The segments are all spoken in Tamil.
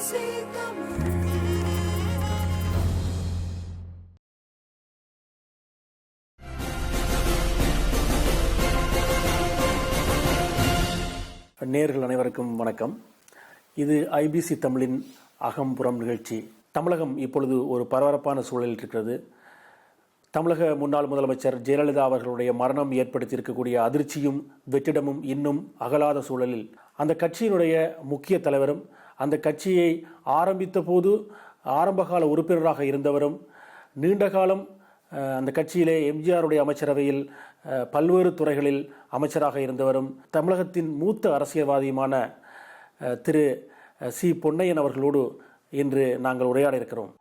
நேயர்கள் அனைவருக்கும் வணக்கம். இது ஐபிசி தமிழின் அகம்புறம் நிகழ்ச்சி. தமிழகம் இப்பொழுது ஒரு பரபரப்பான சூழலில் இருக்கிறது. தமிழக முன்னாள் முதலமைச்சர் ஜெயலலிதா அவர்களுடைய மரணம் ஏற்படுத்தியிருக்கக்கூடிய அதிர்ச்சியும் வெற்றிடமும் இன்னும் அகலாத சூழலில் அந்த கட்சியினுடைய முக்கிய தலைவரும் அந்த கட்சியை ஆரம்பித்த போது ஆரம்பகால உறுப்பினராக இருந்தவரும் நீண்ட காலம் அந்த கட்சியிலே எம்ஜிஆருடைய அமைச்சரவையில் பல்வேறு துறைகளில் அமைச்சராக இருந்தவரும் தமிழகத்தின் மூத்த அரசியல்வாதியுமான திரு சி பொன்னையன் அவர்களோடு இன்று நாங்கள் உரையாட இருக்கிறோம்.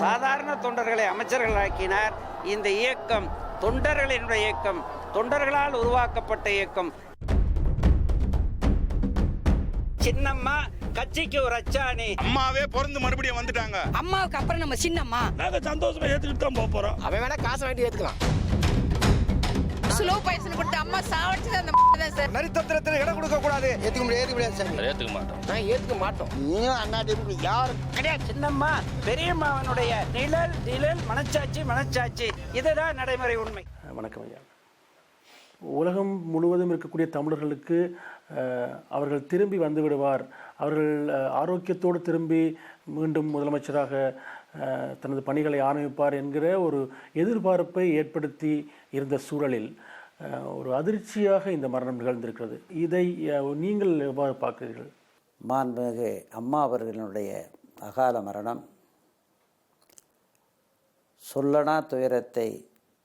சாதாரண தொண்டர்களை அமைச்சர்களாக்கினார். இந்த இயக்கம் தொண்டர்களினுடைய இயக்கம், தொண்டர்களால் உருவாக்கப்பட்ட இயக்கம். சின்னம்மா கட்சிக்கு ஒரு அச்சாணி. அம்மாவே பிறந்து மறுபடியும் வந்துட்டாங்க. அம்மாவுக்கு அப்புறம் நம்ம சின்னம்மா. நாங்க சந்தோஷமா ஏத்துக்கிட்டு தான் போறோம். அவன் வேணா காசு வேண்டி ஏத்துக்கலாம். ஸ்லோ பாய்சன் கொடுத்து அம்மா சாவடிச்சது அந்த தான் சார். நரித்தத்திரத்துல இடம் கொடுக்க கூடாது. ஏத்துக்க முடியாது சார். ஏத்துக்க மாட்டோம். நான் ஏத்துக்க மாட்டோம். நீயும் அண்ணா டீமுக்கு யாரும் கிடையாது. சின்னம்மா பெரியம்மாவனுடைய நிழல் மனச்சாட்சி இதுதான் நடைமுறை உண்மை. வணக்கம் ஐயா. உலகம் முழுவதும் இருக்கக்கூடிய தமிழர்களுக்கு அவர்கள் திரும்பி வந்து விடுவார், அவர்கள் ஆரோக்கியத்தோடு திரும்பி மீண்டும் முதலமைச்சராக தனது பணிகளை ஆரம்பிப்பார் என்கிற ஒரு எதிர்பார்ப்பை ஏற்படுத்தி இருந்த சூழலில் ஒரு அதிர்ச்சியாக இந்த மரணம் நிகழ்ந்திருக்கிறது. இதை நீங்கள் எவ்வாறு பார்க்கிறீர்கள்? மாண்புமிகு அம்மா அவர்களுடைய அகால மரணம் சொல்லனா துயரத்தை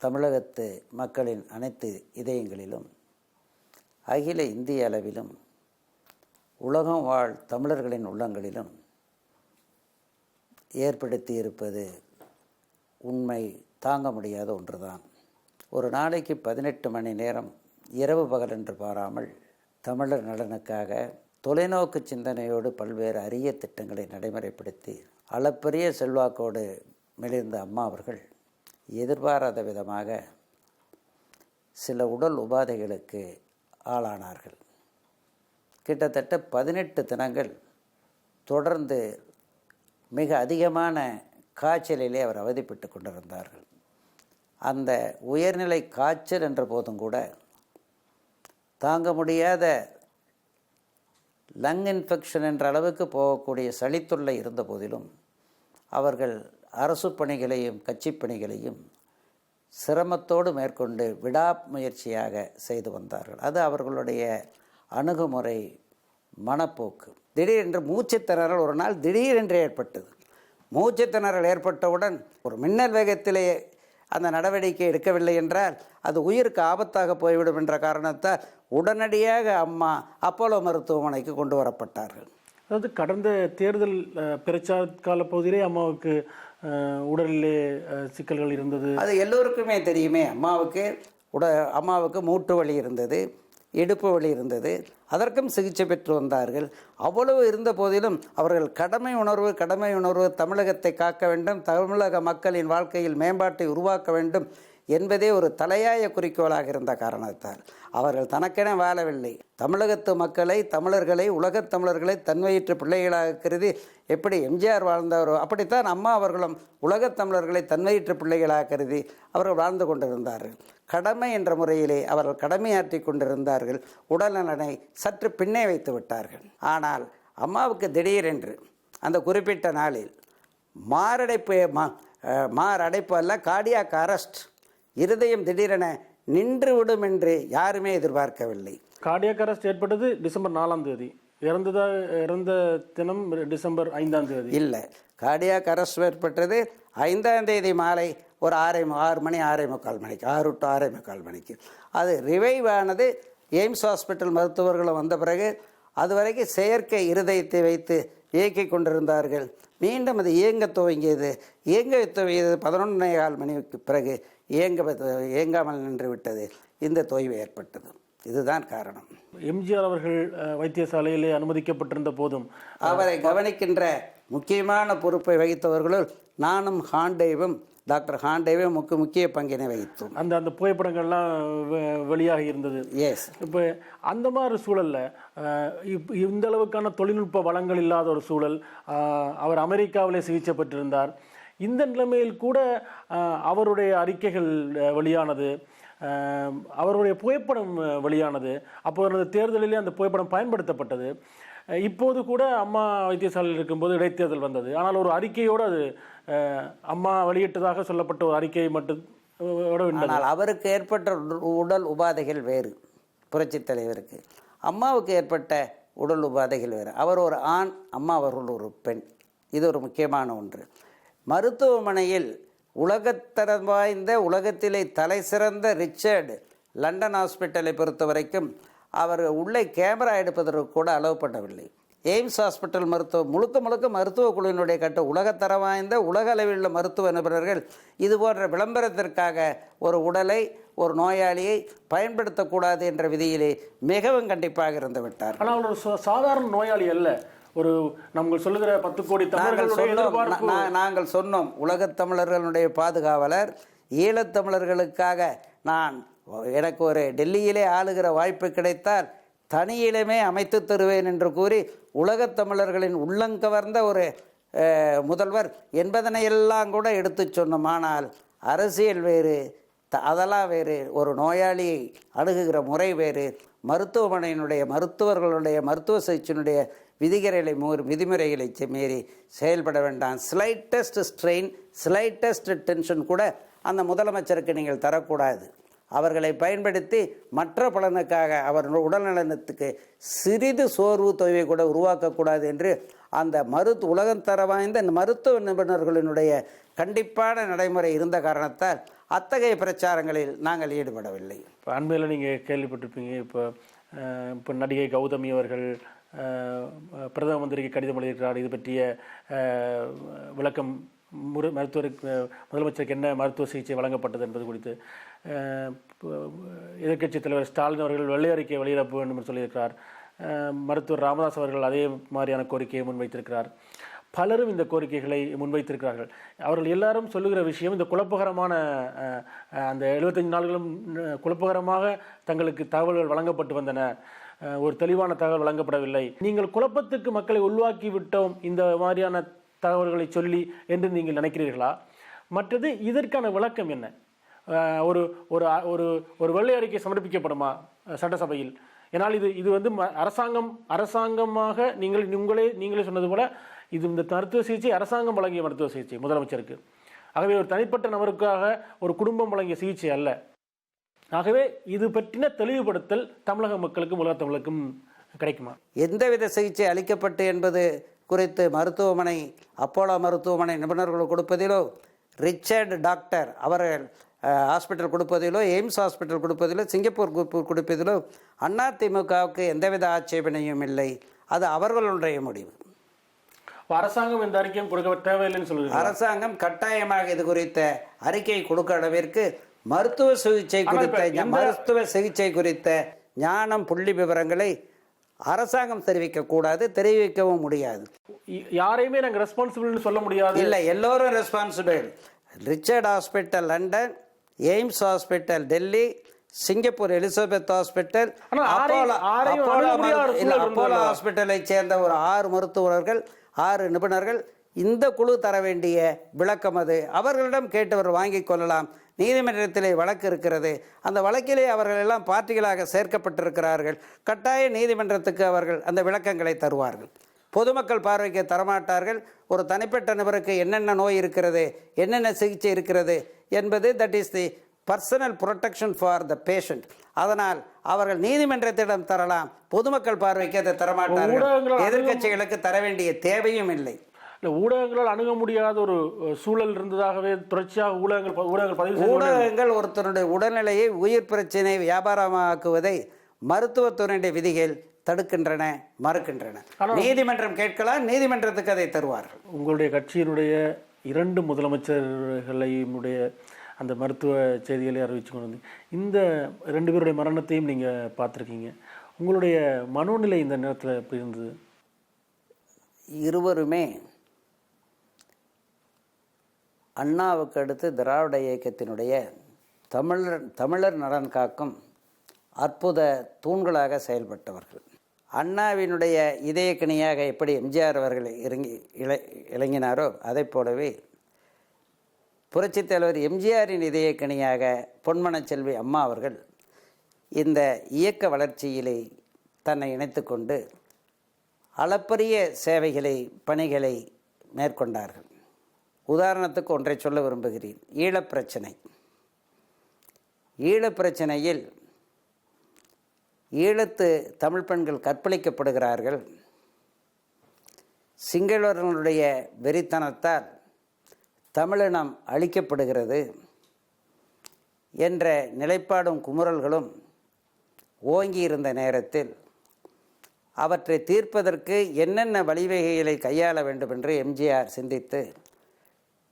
தமிழகத்து மக்களின் அனைத்து இதயங்களிலும் அகில இந்திய அளவிலும் உலகம் வாழ் தமிழர்களின் உள்ளங்களிலும் ஏற்படுத்தி இருப்பது உண்மை தாங்க முடியாத ஒன்றுதான். ஒரு நாளைக்கு 18 மணி நேரம் இரவு பகல் என்று பாராமல் தமிழர் நலனுக்காக தொலைநோக்கு சிந்தனையோடு பல்வேறு அரிய திட்டங்களை நடைமுறைப்படுத்தி அளப்பரிய செல்வாக்கோடு மெலிர்ந்த அம்மா அவர்கள் எதிர்பாராத விதமாக சில உடல் உபாதைகளுக்கு ஆளானார்கள். கிட்டத்தட்ட 18 தினங்கள் தொடர்ந்து மிக அதிகமான காய்ச்சலிலே அவர் அவதிப்பட்டு கொண்டிருந்தார்கள். அந்த உயர்நிலை காய்ச்சல் என்ற போதும் கூட தாங்க முடியாத லங் இன்ஃபெக்ஷன் என்ற அளவுக்கு போகக்கூடிய சளித்தொல்லை இருந்த போதிலும் அவர்கள் அரசு பணிகளையும் கட்சி பணிகளையும் சிரமத்தோடு மேற்கொண்டு விடாமுயற்சியாக செய்து வந்தார்கள். அது அவர்களுடைய அணுகுமுறை, மனப்போக்கு. திடீரென்று மூச்சுத்திணறல் ஒரு நாள் திடீரென்று ஏற்பட்டது. மூச்சுத்திணறல் ஏற்பட்டவுடன் ஒரு மின்னல் வேகத்திலே அந்த நடவடிக்கை எடுக்கவில்லை என்றால் அது உயிருக்கு ஆபத்தாக போய்விடும் என்ற காரணத்தால் உடனடியாக அம்மா அப்போலோ மருத்துவமனைக்கு கொண்டு வரப்பட்டார்கள். அதாவது கடந்த தேர்தல் பிரச்சார கால பகுதியிலே அம்மாவுக்கு உடலிலே சிக்கல்கள் இருந்தது. அது எல்லோருக்குமே தெரியுமே. அம்மாவுக்கு மூட்டு வலி இருந்தது, இடுப்பு வலி இருந்தது. அதற்கும் சிகிச்சை பெற்று வந்தார்கள். அவ்வளவு இருந்த போதிலும் அவர்கள் கடமை உணர்வு தமிழகத்தை காக்க வேண்டும், தமிழக மக்களின் வாழ்க்கையில் மேம்பாட்டை உருவாக்க வேண்டும் என்பதே ஒரு தலையாய குறிக்கோளாக இருந்த காரணத்தால் அவர்கள் தனக்கென வாழவில்லை. தமிழகத்து மக்களை, தமிழர்களை, உலகத் தமிழர்களை தன்வயிற்று பிள்ளைகளாக கருதி எப்படி எம்ஜிஆர் வாழ்ந்தவரோ அப்படித்தான் அம்மா அவர்களும் உலகத் தமிழர்களை தன்வயிற்று பிள்ளைகளாக கருதி அவர்கள் வாழ்ந்து கொண்டிருந்தார்கள். கடமை என்ற முறையிலே அவர்கள் கடமையாற்றி கொண்டிருந்தார்கள். உடல்நலனை சற்று பின்னே வைத்து விட்டார்கள். ஆனால் அம்மாவுக்கு திடீரென்று அந்த குறிப்பிட்ட நாளில் மாரடைப்பு அல்ல, கார்டியாக் அரெஸ்ட், இருதயம் திடீரென நின்று விடும் என்று யாருமே எதிர்பார்க்கவில்லை. கார்டியாக் அரெஸ்ட் ஏற்பட்டது டிசம்பர் 4ஆம் தேதி. இறந்த தினம் டிசம்பர் 5ஆம் தேதி. இல்லை, கார்டியாக் அரெஸ்ட் ஏற்பட்டது 5ஆம் தேதி மாலை ஒரு 6 மணி 6:45 மணிக்கு, 6 to 6:45 மணிக்கு. அது ரிவைவ் ஆனது எய்ம்ஸ் ஹாஸ்பிட்டல் மருத்துவர்களும் வந்த பிறகு. அதுவரைக்கும் செயற்கை இருதயத்தை வைத்து இயக்கிக் கொண்டிருந்தார்கள். மீண்டும் அது இயங்க துவங்கியது 11:15 மணிக்கு பிறகு இயங்காமல் நின்று விட்டது. இந்த தொய்வு ஏற்பட்டது. இதுதான் காரணம். எம்ஜிஆர் அவர்கள் வைத்தியசாலையிலே அனுமதிக்கப்பட்டிருந்த போதும் அவரை கவனிக்கின்ற முக்கியமான பொறுப்பை வகித்தவர்களுள் நானும் ஹாண்டேவும் டாக்டர் ஹாண்டேவே முக்கிய பங்கினை வகித்தோம். அந்த அந்த புகைப்படங்கள்லாம் வெளியாகி இருந்தது. எஸ். இப்போ அந்த மாதிரி சூழலில் இந்த அளவுக்கான தொழில்நுட்ப வளங்கள் இல்லாத ஒரு சூழல், அவர் அமெரிக்காவிலே சிகிச்சை பெற்றிருந்தார். இந்த நிலைமையில் கூட அவருடைய அறிக்கைகள் வெளியானது, அவருடைய புகைப்படம் வெளியானது. அப்போ அந்த தேர்தலிலே அந்த புகைப்படம் பயன்படுத்தப்பட்டது. இப்போது கூட அம்மா வைத்தியசாலையில் இருக்கும்போது இடைத்தேர்தல் வந்தது. ஆனால் ஒரு அறிக்கையோடு அது அம்மா வெளியிட்டதாக சொல்லப்பட்ட ஒரு அறிக்கை மட்டும். ஆனால் அவருக்கு ஏற்பட்ட உடல் உபாதைகள் வேறு, புரட்சித் தலைவருக்கு. அம்மாவுக்கு ஏற்பட்ட உடல் உபாதைகள் வேறு. அவர் ஒரு ஆண், அம்மா அவர்கள் ஒரு பெண். இது ஒரு முக்கியமான ஒன்று. மருத்துவமனையில் உலகத்தரம் வாய்ந்த, உலகத்திலே தலை சிறந்த ரிச்சர்டு லண்டன் ஹாஸ்பிட்டலை பொறுத்த வரைக்கும் அவர் உள்ளே கேமரா எடுப்பதற்கு கூட அலோவ் பண்ணவில்லை. எய்ம்ஸ் ஹாஸ்பிட்டல் முழுக்க மருத்துவ குழுவினுடைய உலகத்தரம் வாய்ந்த, உலக அளவில் உள்ள மருத்துவ நிபுணர்கள் இது போன்ற விளம்பரத்திற்காக ஒரு உடலை, ஒரு நோயாளியை பயன்படுத்தக்கூடாது என்ற விதியிலே மிகவும் கண்டிப்பாக இருந்து விட்டார். ஆனால் ஒரு சாதாரண நோயாளி அல்ல. ஒரு நம்ம சொல்லுகிற 10 கோடி நாங்கள் சொன்னோம், உலகத் தமிழர்களுடைய பாதுகாவலர், ஈழத்தமிழர்களுக்காக எனக்கு ஒரு டெல்லியிலே ஆளுகிற வாய்ப்பு கிடைத்தால் தனியிலுமே அமைத்து தருவேன் என்று கூறி உலகத் தமிழர்களின் உள்ளங்கவர்ந்த ஒரு முதல்வர் என்பதனையெல்லாம் கூட எடுத்து சொன்னோம். ஆனால் அரசியல் வேறு, அதெல்லாம் வேறு, ஒரு நோயாளியை அணுகுகிற முறை வேறு, மருத்துவமனையினுடைய மருத்துவர்களுடைய மருத்துவ சிகிச்சையினுடைய விதிமுறைகளை மீறி செயல்பட வேண்டாம். ஸ்லைட்டஸ்ட் ஸ்ட்ரெயின், ஸ்லைட்டஸ்ட் டென்ஷன் கூட அந்த முதலமைச்சருக்கு நீங்கள் தரக்கூடாது. அவர்களை பயன்படுத்தி மற்ற பலனுக்காக அவர் உடல்நலனத்துக்கு சிறிது சோர்வு தொய்வை கூட உருவாக்கக்கூடாது என்று அந்த உலகம் தர வாய்ந்த மருத்துவ நிபுணர்களினுடைய கண்டிப்பான நடைமுறை இருந்த காரணத்தால் அத்தகைய பிரச்சாரங்களில் நாங்கள் ஈடுபடவில்லை. இப்போ அண்மையில் நீங்கள் கேள்விப்பட்டிருப்பீங்க, இப்போ நடிகை கௌதமி அவர்கள் பிரதம மந்திரிக்கு கடிதம் எழுதியிருக்கிறார். இது பற்றிய விளக்கம் முதலமைச்சருக்கு என்ன மருத்துவ சிகிச்சை வழங்கப்பட்டது என்பது குறித்து எதிர்க்கட்சித் தலைவர் ஸ்டாலின் அவர்கள் வெள்ளை அறிக்கை வெளியிட வேண்டும் என்று சொல்லியிருக்கிறார். மருத்துவர் ராமதாஸ் அவர்கள் அதே மாதிரியான கோரிக்கையை முன்வைத்திருக்கிறார். பலரும் இந்த கோரிக்கைகளை முன்வைத்திருக்கிறார்கள். அவர்கள் எல்லாரும் சொல்லுகிற விஷயம், இந்த குழப்பகரமான அந்த 75 நாள்களும் குழப்பகரமாக தங்களுக்கு தகவல்கள் வழங்கப்பட்டு வந்தன, ஒரு தெளிவான தகவல் வழங்கப்படவில்லை. நீங்கள் குழப்பத்துக்கு மக்களை உள்வாக்கி விட்டோம் இந்த மாதிரியான தகவல்களை சொல்லி என்று நீங்கள் நினைக்கிறீர்களா? மற்றது இதற்கான விளக்கம் என்ன? ஒரு ஒரு ஒரு வெள்ளை அறிக்கை சமர்ப்பிக்கப்படுமா சட்டசபையில்? ஏன்னால் இது வந்து அரசாங்கமாக நீங்களே சொன்னது போல இது இந்த மருத்துவ சிகிச்சை அரசாங்கம் வழங்கிய மருத்துவ சிகிச்சை முதலமைச்சருக்கு. ஆகவே ஒரு தனிப்பட்ட நபருக்காக ஒரு குடும்பம் வழங்கிய சிகிச்சை அல்ல. ஆகவே இது பற்றின தெளிவுபடுத்தல் தமிழக மக்களுக்கும் உலக தமிழுக்கும் கிடைக்குமா? எந்தவித சிகிச்சை அளிக்கப்பட்டு என்பது குறித்து மருத்துவமனை, அப்போலோ மருத்துவமனை நிபுணர்கள் கொடுப்பதிலோ, ரிச்சர்டு டாக்டர் அவர்கள் ஹாஸ்பிட்டல் கொடுப்பதிலோ, எய்ம்ஸ் ஹாஸ்பிட்டல் கொடுப்பதிலோ, சிங்கப்பூர் கொடுப்பதிலோ அதிமுகவுக்கு எந்தவித ஆட்சேபனையும் இல்லை. அது அவர்களுடைய முடிவு. அரசாங்கம் இந்த அறிக்கையும் கொடுக்க தேவையில்லைன்னு சொல்லுது. அரசாங்கம் கட்டாயமாக இது குறித்த அறிக்கை கொடுக்க அளவிற்கு மருத்துவ சிகிச்சை குறித்த ஞானம், புள்ளி விவரங்களை அரசாங்கம் தெரிவிக்கக்கூடாது, தெரிவிக்கவும் முடியாது. யாரையுமே நாங்கள் ரெஸ்பான்சிபிள்னு சொல்ல முடியாது. இல்லை, எல்லோரும் responsible. Richard hospital London, AIIMS hospital Delhi, Singapore Elizabeth hospital, Apollo ஹாஸ்பிட்டலை சேர்ந்த ஒரு 6 மருத்துவர்கள், 6 நிபுணர்கள். இந்த குழு தர வேண்டிய விளக்கம் அது. அவர்களிடம் கேட்டவர் வாங்கிக் கொள்ளலாம். நீதிமன்றத்திலே வழக்கு இருக்கிறது. அந்த வழக்கிலே அவர்கள் எல்லாம் பார்ட்டிகளாக சேர்க்கப்பட்டிருக்கிறார்கள். கட்டாய நீதிமன்றத்துக்கு அவர்கள் அந்த விளக்கங்களை தருவார்கள். பொதுமக்கள் பார்வைக்கு தரமாட்டார்கள். ஒரு தனிப்பட்ட நபருக்கு என்னென்ன நோய் இருக்கிறது, என்னென்ன சிகிச்சை இருக்கிறது என்பது that is the personal protection for the patient. அதனால் அவர்கள் நீதிமன்றத்திடம் தரலாம், பொதுமக்கள் பார்வைக்கு அதை தரமாட்டார்கள். எதிர்க்கட்சிகளுக்கு தர வேண்டிய தேவையும் இல்லை. இல்லை, ஊடகங்களால் அணுக முடியாத ஒரு சூழல் இருந்ததாகவே தொடர்ச்சியாக ஊடகங்கள் ஒருத்தருடைய உடல்நிலையை, உயிர் பிரச்சனை வியாபாரமாக்குவதை மருத்துவத்துறையுடைய விதிகள் தடுக்கின்றன, மறுக்கின்றன. நீதிமன்றம் கேட்கலாம், நீதிமன்றத்துக்கு அதை தருவார்கள். உங்களுடைய கட்சியினுடைய 2 முதலமைச்சர்களுடைய அந்த மருத்துவ செய்திகளை அறிவிச்சு கொண்டு வந்து இந்த 2 பேருடைய மரணத்தையும் நீங்கள் பார்த்துருக்கீங்க. உங்களுடைய மனோநிலை இந்த நேரத்தில் எப்படி இருந்தது? இருவருமே அண்ணாவுக்கு அடுத்து திராவிட இயக்கத்தினுடைய தமிழர் நலன் காக்கும் அற்புத தூண்களாக செயல்பட்டவர்கள். அண்ணாவினுடைய இதயக்கணியாக எப்படி எம்ஜிஆர் அவர்கள் இறங்கினாரோ அதை போலவே புரட்சித் தலைவர் எம்ஜிஆரின் இதயக்கணியாக பொன்மனச்செல்வி அம்மா அவர்கள் இந்த இயக்க வளர்ச்சியிலே தன்னை இணைத்து கொண்டு அளப்பரிய சேவைகளை பணிகளை மேற்கொண்டார்கள். உதாரணத்துக்கு ஒன்றை சொல்ல விரும்புகிறேன். ஈழப்பிரச்சனை. ஈழப்பிரச்சனையில் ஈழத்து தமிழ் பெண்கள் கற்பழிக்கப்படுகிறார்கள். சிங்களவர்களுடைய வெறித்தனத்தால் தமிழினம் அழிக்கப்படுகிறது என்ற நிலைப்பாடும் குமுறல்களும் ஓங்கியிருந்த நேரத்தில் அவற்றை தீர்ப்பதற்கு என்னென்ன வழிவகைகளை கையாள வேண்டும் என்று எம்ஜிஆர் சிந்தித்து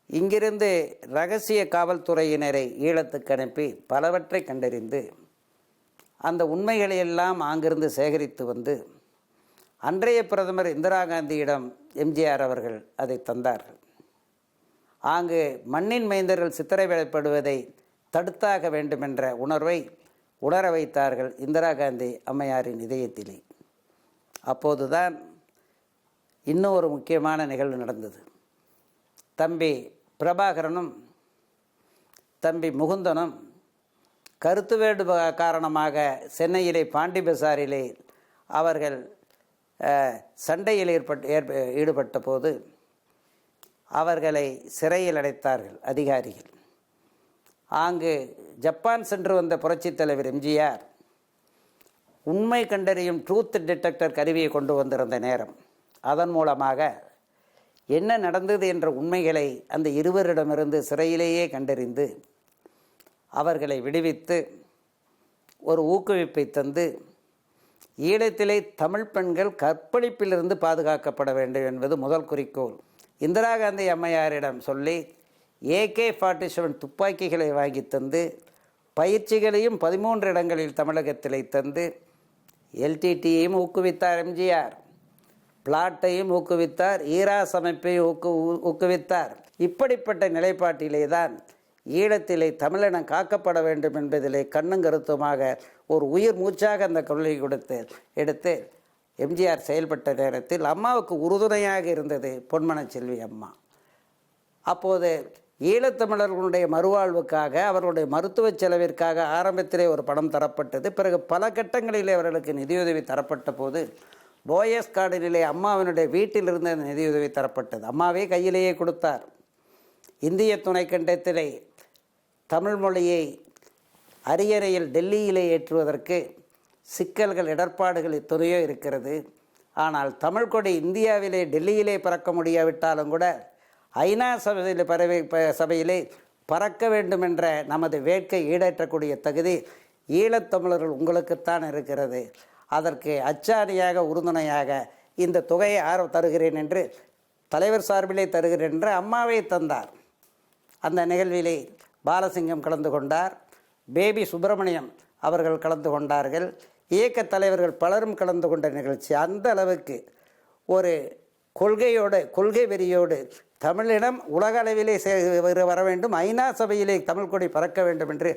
இங்கிருந்து இரகசிய காவல்துறையினரை ஈழத்துக்கு அனுப்பி பலவற்றை கண்டறிந்து அந்த உண்மைகளையெல்லாம் அங்கிருந்து சேகரித்து வந்து அன்றைய பிரதமர் இந்திரா காந்தியிடம் எம்ஜிஆர் அவர்கள் அதை தந்தார்கள். அங்கு மண்ணின் மைந்தர்கள் சித்திரவதைப்படுவதை தடுத்தாக வேண்டுமென்ற உணர்வை உணர வைத்தார்கள் இந்திரா காந்தி அம்மையாரின் இதயத்திலே. அப்போதுதான் இன்னும் ஒரு முக்கியமான நிகழ்வு நடந்தது. தம்பி பிரபாகரனும் தம்பி முகுந்தனும் கருத்து வேடு காரணமாக சென்னையிலே பாண்டி பசாரிலே அவர்கள் சண்டையில் ஈடுபட்ட போது அவர்களை சிறையில் அடைத்தார்கள் அதிகாரிகள். அங்கு ஜப்பான் சென்று வந்த புரட்சித் தலைவர் எம்ஜிஆர் உண்மை கண்டறியும் ட்ரூத் டிடெக்டர் கருவியை கொண்டு வந்திருந்த நேரம். அதன் மூலமாக என்ன நடந்தது என்ற உண்மைகளை அந்த இருவரிடமிருந்து சிறையிலேயே கண்டறிந்து அவர்களை விடுவித்து ஒரு ஊக்குவிப்பை தந்து ஈழத்திலே தமிழ் பெண்கள் கற்பழிப்பிலிருந்து பாதுகாக்கப்பட வேண்டும் என்பது முதல் குறிக்கோள். இந்திரா காந்தி அம்மையாரிடம் சொல்லி AK-47 துப்பாக்கிகளை வாங்கி தந்து பயிற்சிகளையும் 13 இடங்களில் தமிழகத்திலே தந்து LTTயையும் ஊக்குவித்தார் எம்ஜிஆர். பிளாட்டையும் ஊக்குவித்தார், ஈராஸ் அமைப்பை ஊக்குவித்தார். இப்படிப்பட்ட நிலைப்பாட்டிலே தான் ஈழத்திலே தமிழினம் காக்கப்பட வேண்டும் என்பதிலே கண்ணும் கருத்துமாக ஒரு உயிர் மூச்சாக அந்த கொள்கை எடுத்து எம்ஜிஆர் செயல்பட்ட நேரத்தில் அம்மாவுக்கு உறுதுணையாக இருந்தது பொன்மனச்செல்வி அம்மா. அப்போது ஈழத்தமிழர்களுடைய மறுவாழ்வுக்காக அவர்களுடைய மருத்துவ செலவிற்காக ஆரம்பத்திலே ஒரு பணம் தரப்பட்டது. பிறகு பல கட்டங்களிலே அவர்களுக்கு நிதியுதவி தரப்பட்ட போது போயஸ் கார்டனிலே அம்மாவினுடைய வீட்டில் இருந்த நிதியுதவி தரப்பட்டது. அம்மாவே கையிலேயே கொடுத்தார். இந்திய துணைக்கண்டத்திலே தமிழ் மொழியை அரியணையில் டெல்லியிலே ஏற்றுவதற்கு சிக்கல்கள் இடர்பாடுகள் எத்தனையோ இருக்கிறது. ஆனால் தமிழ் கொடி இந்தியாவிலே டெல்லியிலே பறக்க முடியாவிட்டாலும் கூட ஐநா சபையிலே பறக்க வேண்டும் என்ற நமது வேட்கை ஈடேற்றக்கூடிய தகுதி ஈழத்தமிழர்கள் உங்களுக்குத்தான் இருக்கிறது. அதற்கு அச்சாணியாக உறுதுணையாக இந்த தொகையை தருகிறேன் என்று தலைவர் சார்பிலே தருகிறேன் என்று அம்மாவே தந்தார். அந்த நிகழ்விலே பாலசிங்கம் கலந்து கொண்டார், பேபி சுப்பிரமணியம் அவர்கள் கலந்து கொண்டார்கள், இயக்க தலைவர்கள் பலரும் கலந்து கொண்ட நிகழ்ச்சி. அந்த அளவுக்கு ஒரு கொள்கை வெறியோடு தமிழினம் உலக அளவிலே வர வேண்டும், ஐநா சபையிலே தமிழ் கொடி பறக்க வேண்டும் என்று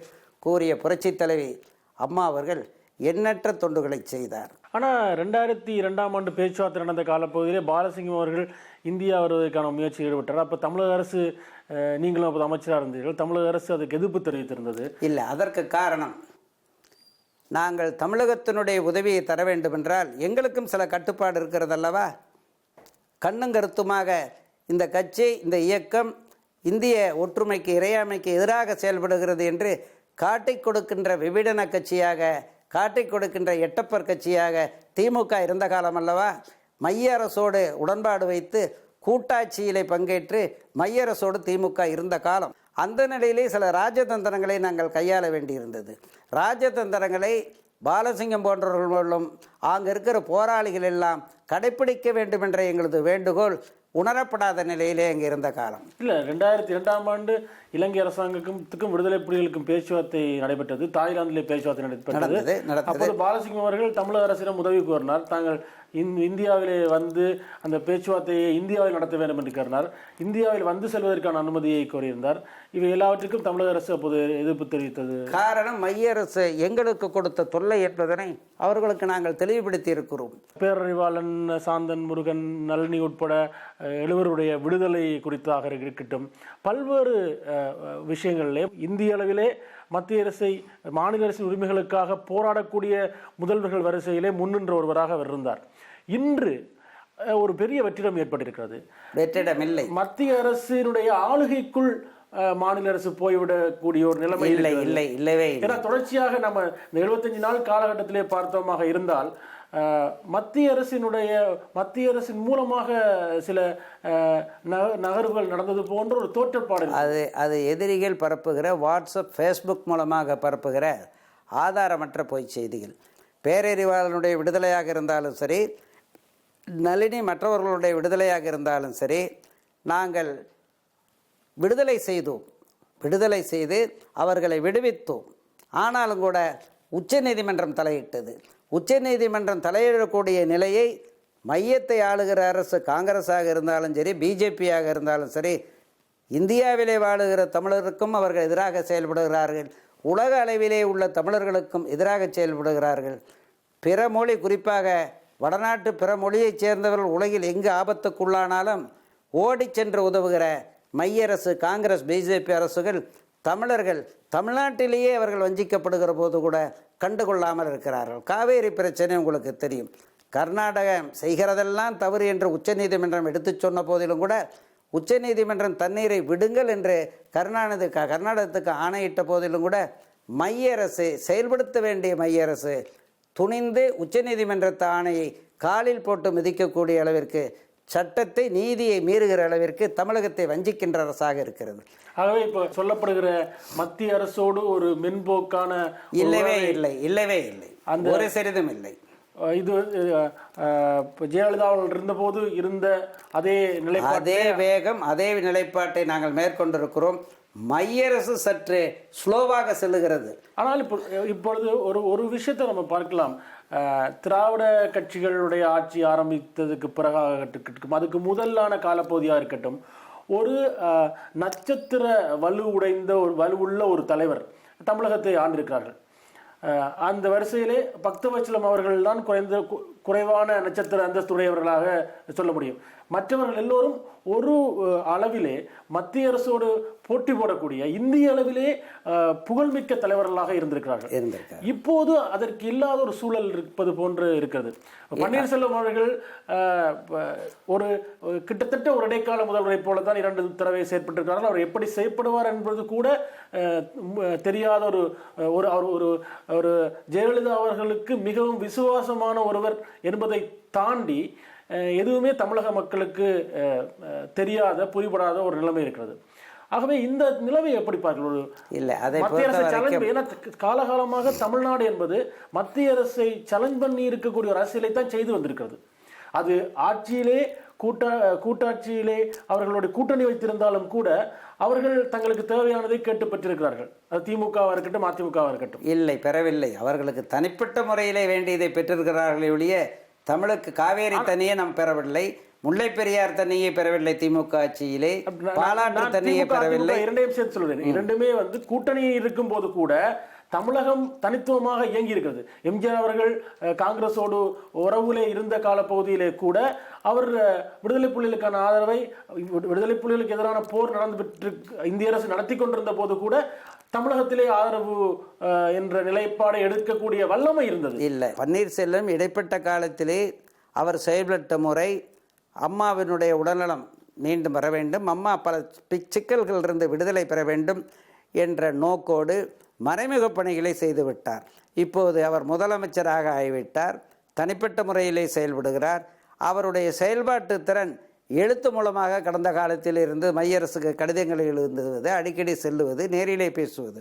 கூறிய புரட்சித் தலைவி அம்மா அவர்கள் எண்ணற்ற தொண்டுகளை செய்தார். ஆனால் 2002ஆம் ஆண்டு பேச்சுவார்த்தை நடந்த காலப்பகுதியிலே பாலசிங்கம் அவர்கள் இந்தியா வருவதற்கான முயற்சியில் ஈடுபட்டார். அப்போ தமிழக அரசு, நீங்களும் அப்போது அமைச்சராக இருந்தீர்கள், தமிழக அரசு அதுக்கு எதிர்ப்பு தெரிவித்திருந்தது. இல்லை, அதற்கு காரணம் நாங்கள் தமிழகத்தினுடைய உதவியை தர வேண்டுமென்றால் எங்களுக்கும் சில கட்டுப்பாடு இருக்கிறது அல்லவா. கண்ணும் கருத்துமாக இந்த கட்சி, இந்த இயக்கம் இந்திய ஒற்றுமைக்கு இறையாமைக்கு எதிராக செயல்படுகிறது என்று காட்டிக் கொடுக்கின்ற விபிடன கட்சியாக, காட்டிக் கொடுக்கின்ற எட்டப்பர் கட்சியாக திமுக இருந்த காலம் அல்லவா. மைய அரசோடு உடன்பாடு வைத்து கூட்டாட்சியிலே பங்கேற்று மைய அரசோடு திமுக இருந்த காலம். அந்த நிலையிலே சில ராஜதந்திரங்களை நாங்கள் கையாள வேண்டியிருந்தது. ராஜதந்திரங்களை பாலசிங்கம் போன்றவர்களும் அங்கே இருக்கிற போராளிகள் எல்லாம் கடைப்பிடிக்க வேண்டும் என்ற எங்களது வேண்டுகோள் உணரப்படாத நிலையிலே அங்கே இருந்த காலம். இல்லை, 2002ஆம் ஆண்டு இலங்கை அரசாங்கத்துக்கும் விடுதலை புலிகளுக்கும் பேச்சுவார்த்தை நடைபெற்றது. தாய்லாந்திலே பேச்சுவார்த்தை நடைபெற்றது. அப்போது பாலசிங்கம் அவர்கள் தமிழக அரசிடம் உதவி கோரினார். தாங்கள் இந்தியாவிலே வந்து அந்த பேச்சுவார்த்தையை இந்தியாவில் நடத்த வேண்டும் என்று கோரினார். இந்தியாவில் வந்து செல்வதற்கான அனுமதியை கோரியிருந்தார். இவை எல்லாவற்றுக்கும் தமிழக அரசு அப்போது எதிர்ப்பு தெரிவித்தது. காரணம் மைய அரசு எங்களுக்கு கொடுத்த தொல்லை என்பதனை அவர்களுக்கு நாங்கள் தெளிவுபடுத்தி இருக்கிறோம். பேரறிவாளன், சாந்தன், முருகன், நளினி உட்பட 7 விடுதலை குறித்தாக இருக்கட்டும், பல்வேறு விஷயங்களிலே இந்திய அளவிலே மத்திய அரசை, மாநில அரசின் உரிமைகளுக்காக போராடக்கூடிய முதல்வர்கள் வரிசையிலே முன்னின்ற ஒருவராக அவர் இருந்தார். இன்று ஒரு பெரிய வெற்றிடம் ஏற்பட்டிருக்கிறது. வெற்றிடமில்லை. மத்திய அரசினுடைய ஆளுகைக்குள் மாநில அரசு போய்விடக்கூடிய ஒரு நிலைமை இல்லவே. ஏன்னா தொடர்ச்சியாக நம்ம இந்த 75 நாள் காலகட்டத்திலே பார்த்தோமாக இருந்தால் மத்திய அரசின் மூலமாக சில நகர்வுகள் நடந்தது போன்ற ஒரு தோற்றப்பாடு. அது எதிரிகள் பரப்புகிற வாட்ஸ்அப், ஃபேஸ்புக் மூலமாக பரப்புகிற ஆதாரமற்ற பொய் செய்திகள். பேரறிவாளனுடைய விடுதலையாக இருந்தாலும் சரி, நளினி மற்றவர்களுடைய விடுதலையாக இருந்தாலும் சரி, நாங்கள் விடுதலை செய்து அவர்களை விடுவித்தோம். ஆனாலும் கூட உச்சநீதிமன்றம் தலையிட்டது. உச்சநீதிமன்றம் தலையிடக்கூடிய நிலையை மையத்தை ஆளுகிற அரசு காங்கிரஸாக இருந்தாலும் சரி, பிஜேபியாக இருந்தாலும் சரி, இந்தியாவிலே வாழுகிற தமிழருக்கும் அவர்கள் எதிராக செயல்படுகிறார்கள். உலக அளவிலே உள்ள தமிழர்களுக்கும் எதிராக செயல்படுகிறார்கள். பிற மொழி, குறிப்பாக வடநாட்டு பிற மொழியைச் சேர்ந்தவர்கள் உலகில் எங்கு ஆபத்துக்குள்ளானாலும் ஓடி சென்று உதவுகிற மைய அரசு, காங்கிரஸ், பிஜேபி அரசுகள் தமிழர்கள் தமிழ்நாட்டிலேயே அவர்கள் வஞ்சிக்கப்படுகிற போது கூட கண்டுகொள்ளாமல் இருக்கிறார்கள். காவேரி பிரச்சனை உங்களுக்கு தெரியும். கர்நாடகம் செய்கிறதெல்லாம் தவறு என்று உச்சநீதிமன்றம் எடுத்து சொன்ன போதிலும் கூட உச்சநீதிமன்றம் தண்ணீரை விடுங்கள் என்று கர்நாடகத்துக்கு ஆணையிட்ட போதிலும் கூட மைய அரசு, செயல்படுத்த வேண்டிய மைய அரசு துணிந்து உச்சநீதிமன்றத்து ஆணையை காலில் போட்டு மிதிக்கக்கூடிய அளவிற்கு, சட்டத்தை, நீதியை மீறுகிற அளவிற்கு தமிழகத்தை வஞ்சிக்கின்ற அரசாக இருக்கிறது. ஆகவே இப்போ சொல்லப்படுகிற மத்திய அரசோடு ஒரு மென்போக்கான இல்லவே இல்லை. அந்த ஒரு சிறிதும் இல்லை. இது ஜெயலலிதா அவர்கள் இருந்தபோது இருந்த அதே வேகம், அதே நிலைப்பாட்டை நாங்கள் மேற்கொண்டிருக்கிறோம். மைய அரசு சற்று ஸ்லோவாக செல்லுகிறது. ஆனால் இப்பொழுது ஒரு விஷயத்தை நம்ம பார்க்கலாம். திராவிட கட்சிகளுடைய ஆட்சி ஆரம்பித்ததுக்கு பிறகாகட்டும், அதுக்கு முதலான காலப்பகுதியாக இருக்கட்டும், ஒரு நட்சத்திர வலுவுள்ள ஒரு தலைவர் தமிழகத்தை ஆண்டிருக்கிறார்கள். அந்த வரிசையிலே பக்தவச்சலம் அவர்கள் தான் குறைவான நட்சத்திர அந்தஸ்துடையவர்களாக சொல்ல முடியும். மற்றவர்கள் எல்லோரும் ஒரு அளவிலே மத்திய அரசோடு போட்டி போடக்கூடிய, இந்திய அளவிலே புகழ்மிக்க தலைவர்களாக இருந்திருக்கிறார்கள். இப்போது அதற்கு இல்லாத ஒரு சூழல் இருப்பது போன்று இருக்கிறது. பன்னீர்செல்வம் அவர்கள் ஒரு கிட்டத்தட்ட ஒரு இடைக்கால முதல்வரை போலத்தான் 2 தடவை செயற்பட்டிருக்கிறார்கள். அவர் எப்படி செயற்படுவார் என்பது கூட தெரியாத ஒரு ஜெயலலிதா அவர்களுக்கு மிகவும் விசுவாசமான ஒருவர் என்பதை தாண்டி எதுவுமே தமிழக மக்களுக்கு தெரியாத, புரிபடாத ஒரு நிலைமை இருக்கிறது. ஆகவே இந்த நிலைமை எப்படி பார்க்கணும்? மத்திய அரசை சேலஞ்ச், ஏன்னா காலகாலமாக தமிழ்நாடு என்பது மத்திய அரசை சேலஞ்ச் பண்ணி இருக்கக்கூடிய ஒரு அரசியலை தான் செய்து வந்திருக்கிறது. அது ஆட்சியிலே கூட்டாட்சியிலே அவர்களுடைய கூட்டணி வைத்திருந்தாலும் கூட அவர்கள் தங்களுக்கு தேவையானதை கேட்டு பெற்றிருக்கிறார்கள். அது திமுகவாக இருக்கட்டும், அதிமுகவாக இருக்கட்டும். இல்லை, பெறவில்லை. அவர்களுக்கு தனிப்பட்ட முறையிலே வேண்டியதை பெற்றிருக்கிறார்களே ஒழிய தமிழுக்கு காவேரி தண்ணியை நாம் பெறவில்லை, முல்லை பெரியார் தண்ணியை பெறவில்லை. திமுக ஆட்சியிலே பாலாற்று தண்ணியை பெறவில்லை. இரண்டையும் சேர்த்து சொல்றேன். இரண்டுமே கூட்டணி இருக்கும் போது கூட தமிழகம் தனித்துவமாக இயங்கி இருக்கிறது. எம்ஜிஆர் அவர்கள் காங்கிரஸோடு உறவுலே இருந்த காலப்பகுதியிலே கூட அவர் விடுதலை புலிகளுக்கான ஆதரவை, விடுதலை புலிகளுக்கு எதிரான போர் நடந்து இந்திய அரசு நடத்தி கொண்டிருந்த போது கூட தமிழகத்திலே ஆதரவு என்ற நிலைப்பாடை எடுக்கக்கூடிய வல்லமை இருந்தது. இல்லை, பன்னீர்செல்வம் இடைப்பட்ட காலத்திலே அவர் செயல்பட்ட முறை, அம்மாவினுடைய உடல்நலம் மீண்டும் வர வேண்டும், அம்மா பல சிக்கல்களிலிருந்து விடுதலை பெற வேண்டும் என்ற நோக்கோடு மறைமுக பணிகளை செய்துவிட்டார். இப்போது அவர் முதலமைச்சராக ஆகிவிட்டார். தனிப்பட்ட முறையிலே செயல்படுகிறார். அவருடைய செயல்பாட்டு திறன் எழுத்து மூலமாக கடந்த காலத்தில் இருந்து மைய அரசுக்கு கடிதங்களை எழுதுவது, அடிக்கடி செல்லுவது, நேரிலே பேசுவது,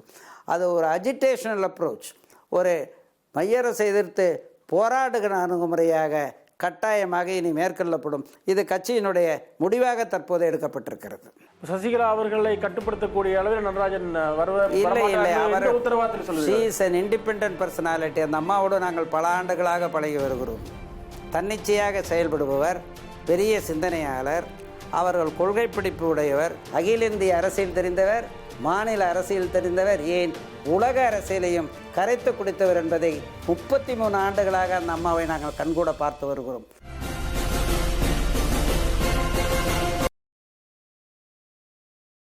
அது ஒரு அஜிடேஷனல் அப்ரோச், ஒரு மைய அரசை எதிர்த்து போராடுகிற அணுகுமுறையாக கட்டாயமாக இனி மேற்கொள்ளப்படும். இது கட்சியினுடைய முடிவாக தற்போது எடுக்கப்பட்டிருக்கிறது. சசிகலா அவர்களை கட்டுப்படுத்தக்கூடிய அளவில் நடராஜன் இல்லை அவர் உத்தரவாதத்தில் சொல்லுங்கள். she is an independent personality. அந்த அம்மாவோடு நாங்கள் பல ஆண்டுகளாக பழகி வருகிறோம். தன்னிச்சையாக செயல்படுபவர், பெரிய சிந்தனையாளர், அவர்கள் கொள்கை பிடிப்பு உடையவர், அகில இந்திய அரசியல் தெரிந்தவர், மாநில அரசியல் தெரிந்தவர், ஏன் உலக அரசியலையும் கரைத்து குடித்தவர் என்பதை 33 ஆண்டுகளாக அந்த அம்மாவை நாங்கள் கண்கூட பார்த்து வருகிறோம்.